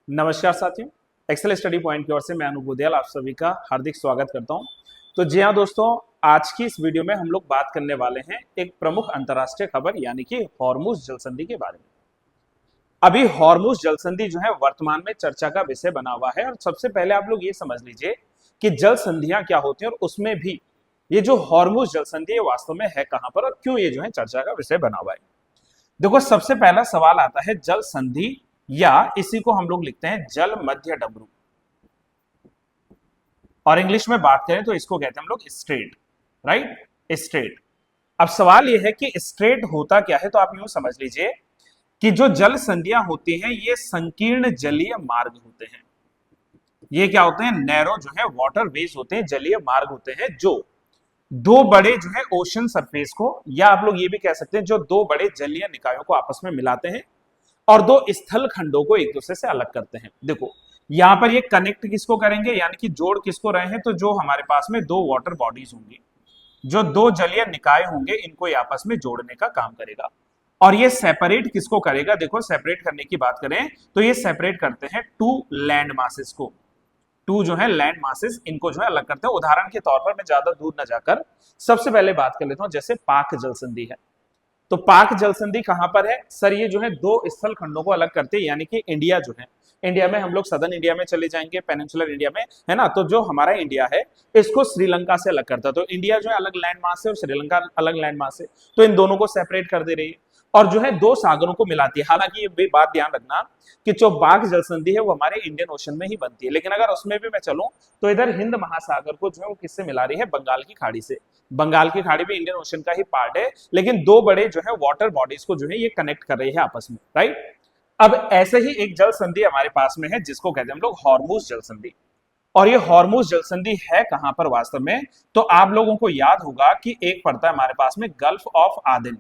नमस्कार साथियों, Excel study point की ओर से मैं अनूप बुधियाल आप सभी का हार्दिक स्वागत करता हूं। तो जी हाँ दोस्तों, आज की इस वीडियो में हम लोग बात करने वाले हैं एक प्रमुख अंतर्राष्ट्रीय खबर यानी कि हॉर्मुज जलसंधि के बारे में। अभी हॉर्मुज जलसंधि जो है वर्तमान में चर्चा का विषय बना हुआ है और सबसे पहले आप लोग ये समझ लीजिए कि जल संधियां क्या होती हैं और उसमें भी ये जो हॉर्मुज जलसंधि है वास्तव में है कहां पर और क्यों ये जो है चर्चा का विषय बना हुआ है। देखो, सबसे पहला सवाल आता है जल संधि या इसी को हम लोग लिखते हैं जल मध्य डमरू और इंग्लिश में बात करें तो इसको कहते हैं हम लोग स्ट्रेट, राइट, स्ट्रेट। अब सवाल यह है कि स्ट्रेट होता क्या है, तो आप यूं समझ लीजिए कि जो जल संधियां होती हैं ये संकीर्ण जलीय मार्ग होते हैं। ये क्या होते हैं? नैरो जो है वाटर वेज होते हैं, जलीय मार्ग होते हैं जो दो बड़े जो है ओशन सरफेस को, या आप लोग ये भी कह सकते हैं जो दो बड़े जलीय निकायों को आपस में मिलाते हैं और दो स्थल खंडों को एक दूसरे से अलग करते हैं। देखो, यहां पर ये कनेक्ट किसको करेंगे यानी कि जोड़ किसको रहे हैं, तो जो हमारे पास में दो वाटर बॉडीज होंगी, जो दो जलीय निकाय होंगे, इनको आपस में जोड़ने का काम करेगा। और ये सेपरेट किसको करेगा? देखो, सेपरेट करने की बात करें तो ये सेपरेट करते हैं टू लैंड मासेस को। टू जो है लैंड मासेस, इनको जो है अलग करते हैं। उदाहरण के तौर पर मैं ज्यादा दूर न जाकर सबसे पहले बात कर लेता हूं, जैसे पाक जल संधि है। तो पाक जल संधि कहां पर है सर? ये जो है दो स्थल खंडों को अलग करते हैं, यानी कि इंडिया जो है, इंडिया में हम लोग सदर्न इंडिया में चले जाएंगे, पेनिनसुलर इंडिया में, है ना। तो जो हमारा इंडिया है इसको श्रीलंका से अलग करता है। तो इंडिया जो है अलग लैंड मास है और श्रीलंका अलग लैंड मास है, तो इन दोनों को सेपरेट कर दे रही है और जो है दो सागरों को मिलाती है। हालांकि ये बात ध्यान रखना कि जो बाघ जल संधि है वो हमारे इंडियन ओशन में ही बनती है, लेकिन अगर उसमें भी मैं चलूं तो इधर हिंद महासागर को जो है वो किससे मिला रही है? बंगाल की खाड़ी से। बंगाल की खाड़ी भी इंडियन ओशन का ही पार्ट है, लेकिन दो बड़े जो है वाटर बॉडीज को जो है ये कनेक्ट कर रही है आपस में, राइट। अब ऐसे ही एक जल संधि हमारे पास में है जिसको कहते हैं हम लोग हॉर्मुज जल संधि। और ये हॉर्मुज जल संधि है कहां पर वास्तव में? तो आप लोगों को याद होगा कि एक पड़ता है हमारे पास में गल्फ ऑफ आदेन,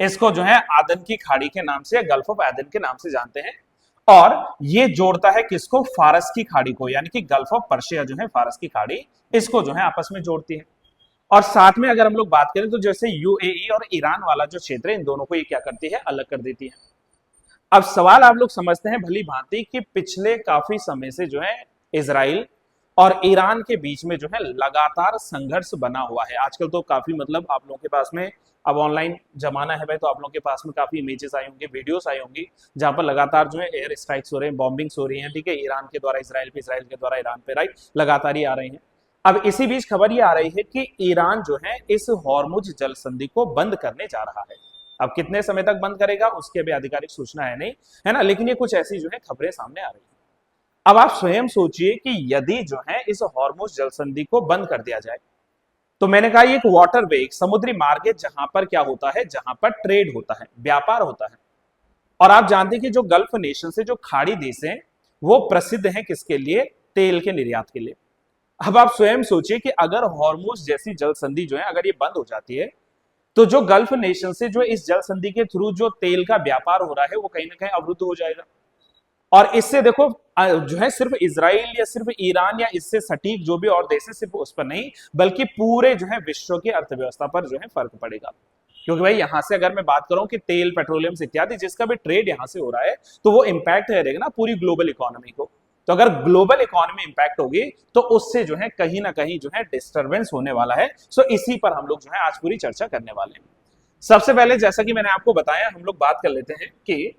इसको जो है आदन की खाड़ी के नाम से या गल्फ ऑफ आदन के नाम से जानते हैं। और ये जोड़ता है किसको? फारस की खाड़ी को, यानी कि गल्फ ऑफ पर्शिया जो है फारस की खाड़ी, इसको जो है आपस में जोड़ती है। और साथ में अगर हम लोग बात करें तो जैसे यूएई और ईरान वाला जो क्षेत्र है, इन दोनों को ये क्या करती है? अलग कर देती है। अब सवाल आप लोग समझते हैं भली भांति कि पिछले काफी समय से जो है इजराइल और ईरान के बीच में जो है लगातार संघर्ष बना हुआ है। आजकल तो काफी मतलब आप लोगों के पास में अब ऑनलाइन जमाना है भाई, तो आप लोगों के पास में काफी इमेजेस आई होंगी, वीडियोस आई होंगी, जहां पर लगातार जो है एयर स्ट्राइक्स हो रहे हैं, बॉम्बिंग्स हो रही हैं, ठीक है, ईरान के द्वारा इजराइल पे, इजराइल के द्वारा ईरान पे, राइट, लगातार ही आ रही हैं। अब इसी बीच खबर ये आ रही है कि ईरान जो है इस हॉर्मुज जल संधि को बंद करने जा रहा है। अब कितने समय तक बंद करेगा उसकी अभी आधिकारिक सूचना है नहीं, है ना, लेकिन ये कुछ ऐसी जो है खबरें सामने आ रही है। अब आप स्वयं सोचिए कि यदि जो है इस हॉर्मुज जल संधि को बंद कर दिया जाए, तो मैंने कहा ये एक वाटर वे, एक समुद्री मार्ग है जहां पर क्या होता है? जहां पर ट्रेड होता है, व्यापार होता है। और आप जानते हैं कि जो गल्फ नेशन से, जो खाड़ी देश हैं, वो प्रसिद्ध हैं किसके लिए? तेल के निर्यात के लिए। अब आप स्वयं सोचिए कि अगर हॉर्मुज जैसी जल संधि जो है अगर ये बंद हो जाती है, तो जो गल्फ नेशन से जो इस जल संधि के थ्रू जो तेल का व्यापार हो रहा है वो कहीं ना कहीं अवरुद्ध हो जाएगा। और इससे देखो जो है सिर्फ इजराइल या सिर्फ ईरान या इससे सटीक जो भी और देश है, सिर्फ उस पर नहीं बल्कि पूरे जो है विश्व की अर्थव्यवस्था पर जो है फर्क पड़ेगा। क्योंकि भाई यहां से अगर मैं बात करूं कि तेल, पेट्रोलियम इत्यादि जिसका भी ट्रेड यहां से हो रहा है, तो वो इंपैक्ट करेगा ना पूरी ग्लोबल इकोनॉमी को। तो अगर ग्लोबल इकोनॉमी इंपैक्ट होगी तो उससे जो है कहीं ना कहीं जो है डिस्टर्बेंस होने वाला है। सो इसी पर हम लोग जो है आज पूरी चर्चा करने वाले हैं। सबसे पहले जैसा कि मैंने आपको बताया, हम लोग बात कर लेते हैं कि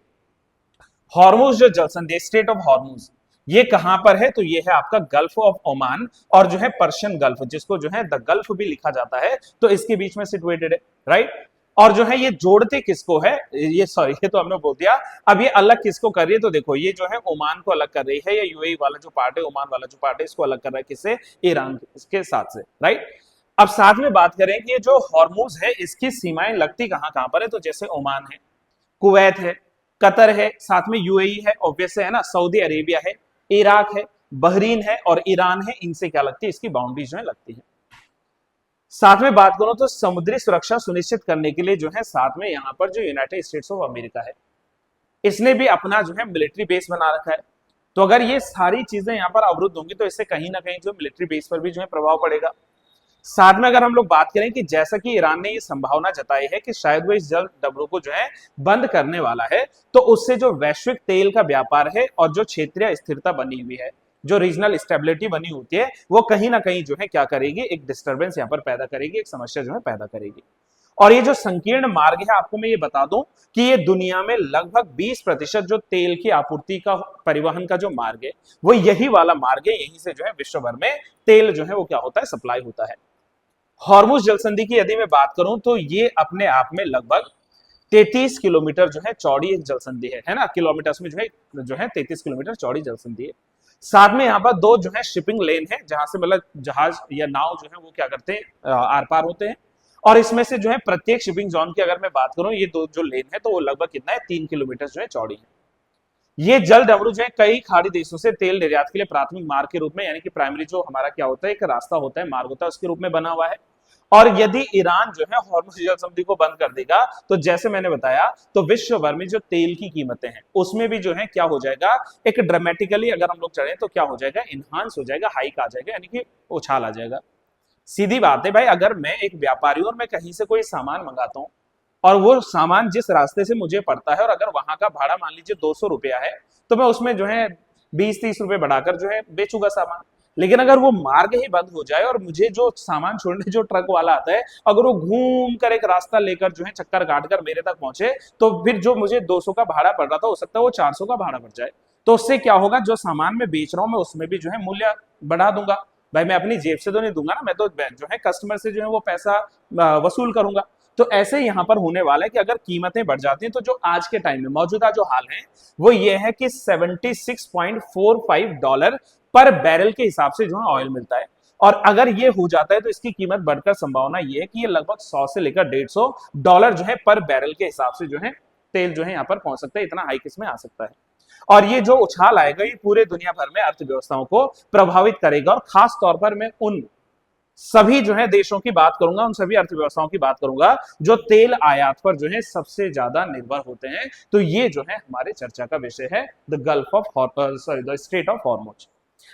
हॉर्मुज जो जल संधि, स्टेट ऑफ हॉर्मुज, ये कहां पर है? तो ये है आपका गल्फ ऑफ ओमान और जो है पर्शियन गल्फ, जिसको जो है द गल्फ भी लिखा जाता है, तो इसके बीच में सिचुएटेड है, राइट। और जो है ये जोड़ते किसको है? ये सॉरी, ये तो हमने बोल दिया। अब ये अलग किसको कर रही है? तो देखो, ये जो है ओमान को अलग कर रही है, या यूएई वाला जो पार्ट है, ओमान वाला जो पार्ट है, इसको अलग कर रहा है किससे? ईरान के साथ से, राइट। अब साथ में बात करें कि ये जो हॉर्मुज है इसकी सीमाएं लगती कहां कहां पर है? तो जैसे ओमान है, कुवैत है, कतर है, साथ में यूएई है, ऑब्वियस है ना, सऊदी अरेबिया है, इराक है, बहरीन है और ईरान है, इनसे क्या लगती है? इसकी बाउंड्रीज जो है लगती है। साथ में बात करो तो समुद्री सुरक्षा सुनिश्चित करने के लिए जो है साथ में यहां पर जो यूनाइटेड स्टेट्स ऑफ अमेरिका है, इसने भी अपना जो है मिलिट्री बेस बना रखा है। तो अगर ये सारी चीजें यहां पर अवरुद्ध होंगी तो इससे कहीं ना कहीं जो मिलिट्री बेस पर भी जो है प्रभाव पड़ेगा। साथ में अगर हम लोग बात करें कि जैसा कि ईरान ने ये संभावना जताई है कि शायद वो इस जल डब्ल्यू को जो है बंद करने वाला है, तो उससे जो वैश्विक तेल का व्यापार है और जो क्षेत्रीय स्थिरता बनी हुई है, जो रीजनल स्टेबिलिटी बनी होती है, वो कहीं ना कहीं जो है क्या करेगी, एक डिस्टर्बेंस यहाँ पर पैदा करेगी, एक समस्या जो है पैदा करेगी। और ये जो संकीर्ण मार्ग है, आपको मैं ये बता दूं कि ये दुनिया में लगभग 20% जो तेल की आपूर्ति का परिवहन का जो मार्ग है, वो यही वाला मार्ग है। यहीं से जो है विश्व भर में तेल जो है वो क्या होता है, सप्लाई होता है। हॉर्मुज जलसंधि की यदि मैं बात करूं तो ये अपने आप में लगभग 33 किलोमीटर जो है चौड़ी एक जलसंधि है ना, किलोमीटर्स में जो है 33 किलोमीटर चौड़ी जलसंधि है। साथ में यहाँ पर दो जो है शिपिंग लेन है, जहां से मतलब जहाज या नाव जो है वो क्या करते हैं, आर पार होते हैं। और इसमें से जो है प्रत्येक शिपिंग जोन की अगर मैं बात करूं, ये दो जो लेन है तो वो लगभग कितना है, 3 किलोमीटर जो है चौड़ी है। ये जल डमरू जो है कई खाड़ी देशों से तेल निर्यात के लिए प्राथमिक मार्ग के रूप में, यानी कि प्राइमरी जो हमारा क्या होता है, एक रास्ता होता है, मार्ग होता है, उसके रूप में बना हुआ है। और यदि ईरान जो है हॉर्मुज जल संधि को बंद कर देगा, तो जैसे मैंने बताया, तो विश्व भर में जो तेल की कीमतें हैं उसमें भी जो है क्या हो जाएगा, एक ड्रामेटिकली अगर हम लोग चढ़े तो क्या हो जाएगा, इनहांस हो जाएगा, हाइक आ जाएगा, यानी कि उछाल आ जाएगा। सीधी बात है भाई, अगर मैं एक व्यापारी हूं और मैं कहीं से कोई सामान मंगाता हूं और वो सामान जिस रास्ते से मुझे पड़ता है और अगर वहां का भाड़ा मान लीजिए 200 रुपया है, तो मैं उसमें जो है 20-30 रुपए बढ़ाकर जो है बेचूंगा सामान। लेकिन अगर वो मार्ग ही बंद हो जाए और मुझे जो सामान छोड़ने जो ट्रक वाला आता है, अगर वो घूम कर एक रास्ता लेकर जो है चक्कर काट कर मेरे तक पहुंचे, तो फिर जो मुझे 200 का भाड़ा पड़ रहा था, हो सकता है वो 400 का भाड़ा बढ़ जाए। तो उससे क्या होगा, जो सामान मैं बेच रहा हूं मैं उसमें भी जो है मूल्य बढ़ा दूंगा। भाई मैं अपनी जेब से तो नहीं दूंगा ना, मैं तो जो है कस्टमर से जो है वो पैसा वसूल करूंगा। तो ऐसे यहां पर होने वाला है कि अगर कीमतें बढ़ जाती हैं, तो जो आज के टाइम में मौजूदा जो हाल है वो ये है कि $76.45 पर बैरल के हिसाब से जो है ऑयल मिलता है। और अगर ये हो जाता है तो इसकी कीमत बढ़कर संभावना ये है कि ये लगभग 100 से लेकर $150 जो है पर बैरल के हिसाब से जो है तेल जो है यहां पर पहुंच सकता है, इतना हाइक इसमें आ सकता है। और ये जो उछाल आएगा ये पूरे दुनिया भर में अर्थव्यवस्थाओं को प्रभावित करेगा, और खास तौर पर मैं उन सभी जो है देशों की बात करूंगा, उन सभी अर्थव्यवस्थाओं की बात करूंगा जो तेल आयात पर जो है सबसे ज्यादा निर्भर होते हैं। तो ये जो है हमारे चर्चा का विषय है, the gulf of the straight of Hormuz.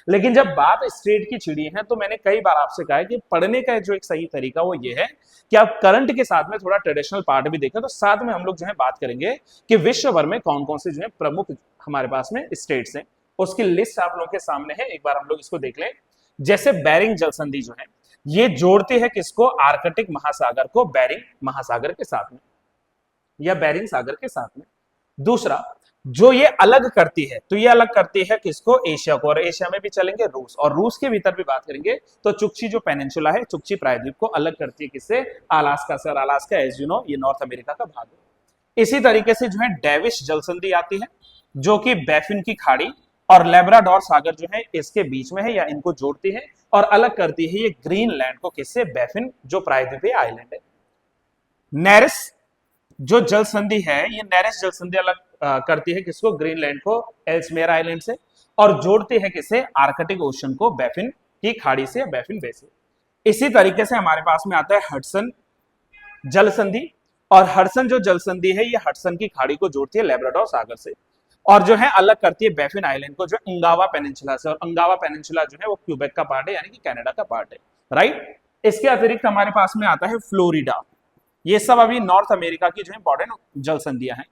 लेकिन जब बात स्ट्रेट की छिड़ी है, तो मैंने कई बार आपसे कहा है कि पढ़ने का जो एक सही तरीका वो ये है कि आप करंट के साथ में थोड़ा ट्रेडिशनल पार्ट भी देखें। तो साथ में हम लोग जो है बात करेंगे कि विश्व भर में कौन कौन से जो है प्रमुख हमारे पास में स्टेट्स हैं, उसकी लिस्ट आप लोगों के सामने है, एक बार हम लोग इसको देख लें। जैसे बेरिंग जलसंधि जो है, ये जोड़ती है किसको, आर्कटिक महासागर को बेरिंग महासागर के साथ में या बेरिंग सागर के साथ में। दूसरा जो ये अलग करती है, तो ये अलग करती है किसको, एशिया को। और एशिया में भी चलेंगे रूस, और रूस के भीतर भी बात करेंगे तो चुक्ची जो पेनिनसुला है, चुक्ची प्रायद्वीप को अलग करती है किससे, अलास्का से। और अलास्का एज यू नो ये नॉर्थ अमेरिका का भाग है। इसी तरीके से जो है डेविश जलसंधि आती है, जो कि बैफिन की खाड़ी और लेब्राडोर सागर जो है इसके बीच में है या इनको जोड़ती है, और अलग करती है ये ग्रीनलैंड को किससे, बैफिन जो प्रायद्वीपीय आइलैंड है। नेरिस जो जल संधि है, ये नेरिस जल संधि अलग करती है किसको, ग्रीनलैंड को एल्समेयर आइलैंड से, और जोड़ती है किसे, आर्कटिक ओशन को बैफिन की खाड़ी से, बैफिन बे से। इसी तरीके से हमारे पास में आता है हडसन जल संधि, और हडसन जो जल संधि है ये हडसन की खाड़ी को जोड़ती है लेब्राडोर सागर से, और जो है अलग करती है बैफिन आइलैंड को जो अंगावा पेनिनसुला से। और अंगावा पेनिनसुला जो है वो क्यूबेक का पार्ट है, यानी कि कनाडा का पार्ट है, राइट। इसके अतिरिक्त हमारे पास में आता है फ्लोरिडा। ये सब अभी नॉर्थ अमेरिका की जो है इंपॉर्टेंट जल संधियां हैं।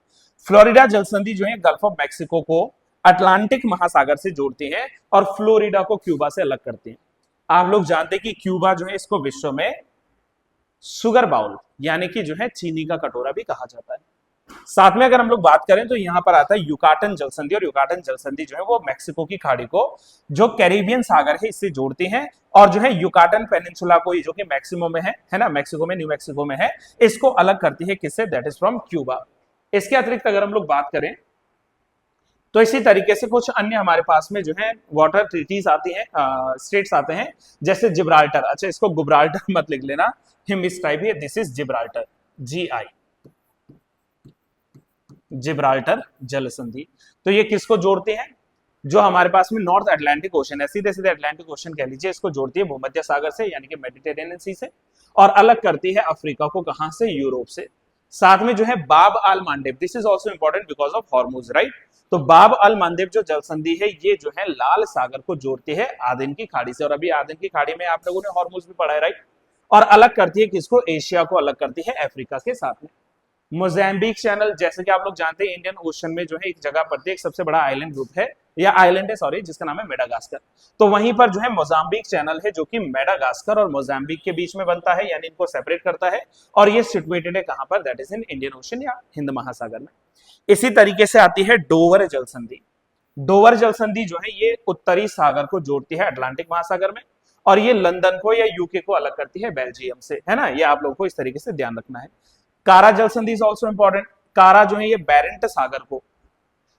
फ्लोरिडा जल संधि जो है गल्फ ऑफ मैक्सिको को अटलांटिक महासागर से जोड़ती है, और फ्लोरिडा को क्यूबा से अलग करती है। आप लोग जानते हैं कि क्यूबा जो है इसको विश्व में शुगर बाउल यानी कि जो है चीनी का कटोरा भी कहा जाता है। साथ में अगर हम लोग बात करें तो यहां पर आता है युकाटन जलसंधि, और युकाटन जलसंधि जो है वो मैक्सिको की खाड़ी को जो कैरिबियन सागर है इससे जोड़ती है, और जो है युकाटन पेनिनसुला को जो कि मैक्सिमो में है ना, मैक्सिको में, न्यू मैक्सिको में है, इसको अलग करती है किससे, दैट इज फ्रॉम क्यूबा। इसके अतिरिक्त अगर हम लोग बात करें तो इसी तरीके से कुछ अन्य हमारे पास में जो है वाटर ट्रीटीज आती हैं, स्टेट्स आते हैं, जैसे जिब्राल्टर। अच्छा इसको गुब्राल्टर मत लिख लेना, मिस टाइप है, this is Gibraltar, GI, Gibraltar जल संधि। तो ये किसको जोड़ती है, जो हमारे पास में नॉर्थ अटलांटिक ओशन है, सीधे सीधे अटलांटिक ओशन कह लीजिए, इसको जोड़ती है भूमध्य सागर से यानी कि मेडिटेरेनियन सी से, और अलग करती है अफ्रीका को कहां से, यूरोप से। साथ में जो है Bab al Mandeb, this is also important because of Hormuz, right. तो बाब अल मांडेब जो जल संधि है ये जो है लाल सागर को जोड़ती है आदेन की खाड़ी से। और अभी आदेन की खाड़ी में आप लोगों ने हॉर्मुज भी पढ़ा है, राइट। और अलग करती है किसको, एशिया को अलग करती है अफ्रीका के साथ में। मोजाम्बिक चैनल, जैसे कि आप लोग जानते हैं इंडियन ओशन में जो है एक जगह पर एक सबसे बड़ा आइलैंड ग्रुप है या आइलैंड है सॉरी, जिसका नाम है मेडागास्कर। तो वहीं पर जो है मोजाम्बिक चैनल है जो कि मेडागास्कर और मोजाम्बिक के बीच में बनता है, यानी इनको सेपरेट करता है। और ये सिचुएटेड है कहां पर, that is in Indian ocean या हिंद महासागर में। इसी तरीके से आती है डोवर जल संधि। डोवर जल संधि जो है ये उत्तरी सागर को जोड़ती है अटलांटिक महासागर में, और ये लंदन को या यूके को अलग करती है बेल्जियम से, है ना। ये आप लोग को इस तरीके से ध्यान रखना है। कारा जल संधि इज ऑल्सो इंपॉर्टेंट। कारा जो है ये बैरेंट सागर को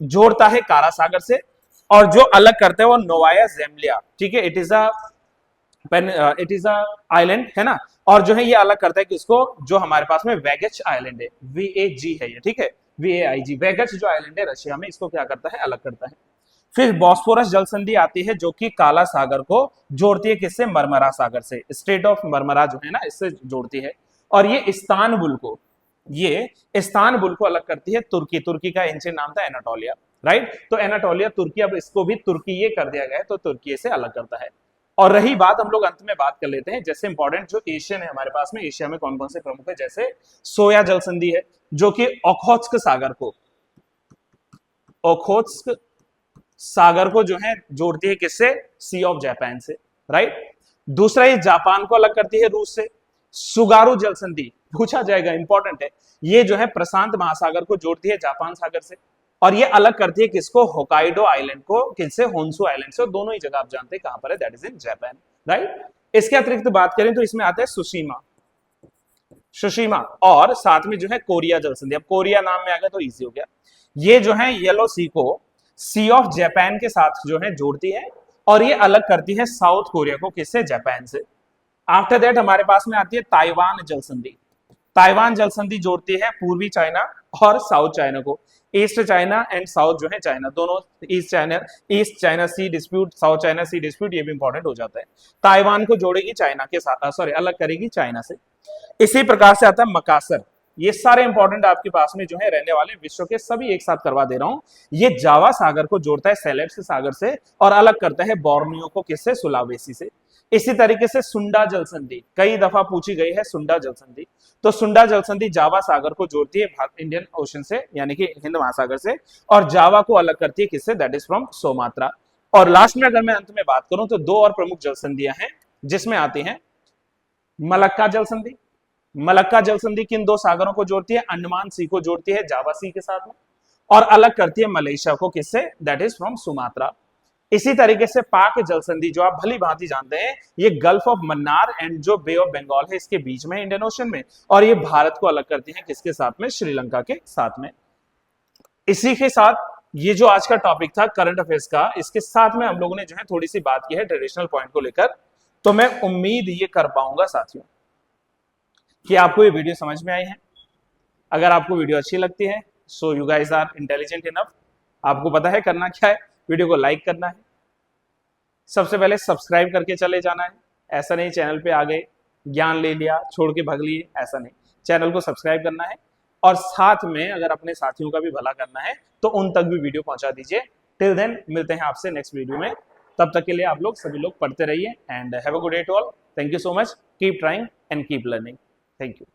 जोड़ता है कारा सागर से, और जो अलग करते हैं वो नोवाया जेमलिया, ठीक है। इट इज अ आइलैंड, है ना। और जो है ये अलग करता है किसको, जो हमारे पास में वेगच आइलैंड है, VAG है ये, ठीक है, VAIG, वेगच जो आइलैंड है रशिया में, इसको क्या करता है, अलग करता है। फिर बॉस्फोरस जल संधि आती है जो कि काला सागर को जोड़ती है किससे, मरमरा सागर से, स्टेट ऑफ मरमरा जो है ना इससे जोड़ती है। और ये इस्तानबुल को अलग करती है तुर्की। तुर्की का एंशिएंट नाम था एनाटोलिया, राइट। तो एनाटोलिया तुर्की, अब इसको भी तुर्की ये कर दिया गया है, तो तुर्की से अलग करता है। और रही बात, हम लोग अंत में बात कर लेते हैं जैसे इंपॉर्टेंट जो एशियन है हमारे पास में, एशिया में कौन कौन से प्रमुख है, जैसे सोया जल संधि है जो कि ओखोत्स्क सागर को जो है जोड़ती है किससे, सी ऑफ जापान से, राइट। दूसरा ये जापान को अलग करती है रूस से। सुगारू जल संधि पूछा जाएगा, इंपॉर्टेंट है। ये जो है प्रशांत महासागर को जोड़ती है जापान सागर से, और ये अलग करती है किसको, होकाइडो आइलैंड को किससे, होन्सु आइलैंड से। दोनों ही जगह आप जानते हैं कहां पर है, that is in Japan, right. इसके अतिरिक्त बात करें तो इसमें आता है सुशीमा, और साथ में जो है कोरिया जल संधि। अब कोरिया नाम में आ गया तो इजी हो गया। ये जो है येलो सी को सी ऑफ जापान के साथ जो है जोड़ती है, और ये अलग करती है साउथ कोरिया को किससे, जापान से। आफ्टर दैट हमारे पास में आती है ताइवान जल संधि। ताइवान जल संधि जोड़ती है पूर्वी चाइना और साउथ चाइना को। ईस्ट चाइना एंड साउथ जो है चाइना, दोनों ईस्ट चाइना सी डिस्प्यूट, साउथ चाइना सी डिस्प्यूट, ये भी इंपॉर्टेंट हो जाता है। ताइवान को जोड़ेगी चाइना के साथ, सॉरी अलग करेगी चाइना से। इसी प्रकार से आता है मकासर। ये सारे इंपॉर्टेंट आपके पास में जो है रहने वाले, विश्व के सभी एक साथ करवा दे रहा हूं। ये जावा सागर को जोड़ता है सेलेब्स सागर से, और अलग करता है बोर्नियो को किससे, सुलावेसी से। इसी तरीके से सुंडा जल संधि कई दफा पूछी गई है, सुंडा जल संधि। तो सुंडा जल संधि जावा सागर को जोड़ती है इंडियन ओशन से, यानी कि हिंद महासागर से, और जावा को अलग करती है किससे, दैट इज फ्रॉम सोमात्रा। और लास्ट में अगर मैं अंत में बात करूं तो दो और प्रमुख जल संधियां हैं जिसमें आती हैं मलक्का जल संधि। मलक्का जल संधि किन दो सागरों को जोड़ती है, अंडमान सी को जोड़ती है जावा सी के साथ में, और अलग करती है मलेशिया को किससे, दैट इज फ्रॉम सुमात्रा। इसी तरीके से पाक जल संधि जो आप भली भांति जानते हैं, ये गल्फ ऑफ मन्नार एंड जो बे ऑफ बंगाल है इसके बीच में, इंडियन ओशन में, और ये भारत को अलग करती है किसके साथ में, श्रीलंका के साथ में। इसी के साथ ये जो आज का टॉपिक था करंट अफेयर्स का, इसके साथ में हम लोगों ने जो है थोड़ी सी बात की है ट्रेडिशनल पॉइंट को लेकर। तो मैं उम्मीद ये कर पाऊंगा साथियों कि आपको ये वीडियो समझ में आई है। अगर आपको वीडियो अच्छी लगती है, so you guys are intelligent enough, आपको पता है करना क्या है, वीडियो को लाइक करना है, सबसे पहले सब्सक्राइब करके चले जाना है। ऐसा नहीं चैनल पे आ गए, ज्ञान ले लिया, छोड़ के भाग लिए, ऐसा नहीं। चैनल को सब्सक्राइब करना है, और साथ में अगर अपने साथियों का भी भला करना है तो उन तक भी वीडियो पहुंचा दीजिए। टिल देन मिलते हैं आपसे नेक्स्ट वीडियो में, तब तक के लिए आप लोग सभी लोग पढ़ते रहिए and have a good day to all. Thank you so much, keep trying and keep learning. Thank you.